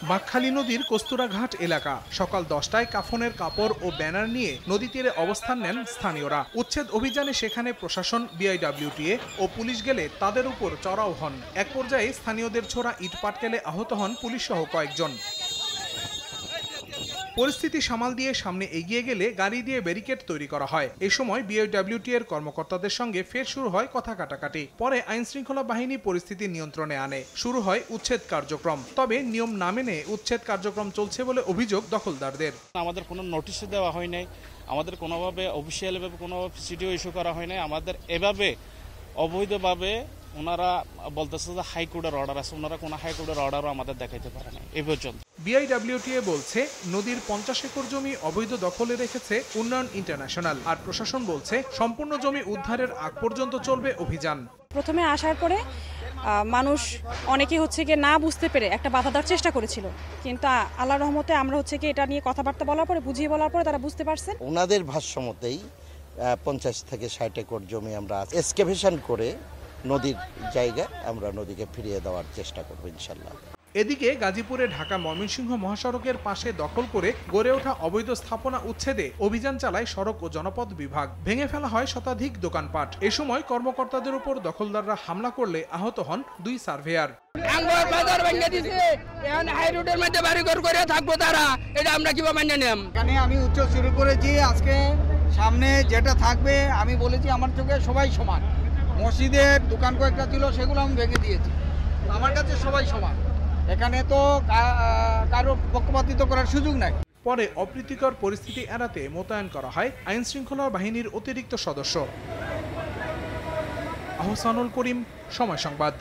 বাঁকখালী নদীর কস্তুরাঘাট এলাকা সকাল 10টায় কাফনের কাপড় ও ব্যানার নিয়ে নদী তীরে অবস্থান নেন স্থানীয়রা। উচ্ছেদ অভিযানে সেখানে প্রশাসন, বিআইডব্লিউটিএ ও পুলিশ গেলে তাদের উপর চড়াও হন। এক পর্যায়ে স্থানীয়দের ছোড়া ইট পাটকেলে আহত হন পুলিশ সহ কয়েকজন। পরিস্থিতি সামাল দিয়ে সামনে এগিয়ে গেলে গাড়ি দিয়ে ব্যারিকেড তৈরি করা হয়। এ সময় বিআইডব্লিউটি এর কর্মকর্তাদের সঙ্গে ফের শুরু হয় কথা কাটাকাটি। পরে আইনশৃঙ্খলা বাহিনী পরিস্থিতি নিয়ন্ত্রণে আনে। শুরু হয় উচ্ছেদ কার্যক্রম। তবে নিয়ম না মেনে উচ্ছেদ কার্যক্রম চলছে বলে অভিযোগ দখলদারদের। আমাদের কোনো নোটিশ দেওয়া হয় নাই, আমাদের কোনোভাবে অফিসিয়ালভাবে কোনো সিডিও ইস্যু করা হয় নাই। আমাদের এভাবে অবৈধভাবে ওনারা বলতেছে যে হাইকোর্টের অর্ডার আছে, ওনারা কোনো হাইকোর্টের অর্ডারও আমাদের দেখাইতে পারে না এ পর্যন্ত। বিআইডব্লিউটিএ বলছে নদীর 50 একর জমি অবৈধ দখলে রেখেছে উন্নয়ন ইন্টারন্যাশনাল। আর প্রশাসন বলছে সম্পূর্ণ জমি উদ্ধারের আগ পর্যন্ত চলবে অভিযান। প্রথমে আসার পরে মানুষ অনেকেই না বুঝতে পেরে একটা বাধা দেওয়ার চেষ্টা করেছিল, কিন্তু আল্লাহর রহমতে আমরা এটা নিয়ে কথাবার্তা বলার পরে, বুঝিয়ে বলার পরে তারা বুঝতে পারছে। ওনাদের ভাষ্যমতেই 50 থেকে 60 একর জমি আমরা এক্সকেভেশন করে নদীর জায়গায় আমরা নদীকে ফিরিয়ে দেওয়ার চেষ্টা করব ইনশাল্লাহ। এদিকে গাজীপুরে ঢাকা ময়মনসিংহ মহাসড়কের পাশে দখল করে গড়ে ওঠা অবৈধ স্থাপনা উচ্ছেদে অভিযান চালায় সড়ক ও জনপথ বিভাগ। ভেঙে ফেলা হয় শতাধিক দোকানপাট। এ সময় কর্মকর্তাদের উপর দখলদাররা হামলা করলে আহত হন 2 সার্ভেয়ার। আমি উচ্ছেদ শুরু করেছি। আজকে সামনে যেটা থাকবে আমি বলেছি আমার চোখে সবাই সমান। মসজিদের দোকান কয়েকটা ছিল সেগুলো আমি ভেঙে দিয়েছি। আমার কাছে সবাই সমান, এখানে তো কারো পক্ষপাতিত্ব করার সুযোগ নাই। পরে অপ্রীতিকর পরিস্থিতি এড়াতে মোতায়েন করা হয় আইনশৃঙ্খলা বাহিনীর অতিরিক্ত সদস্য। আহসানুল করিম, সময় সংবাদ।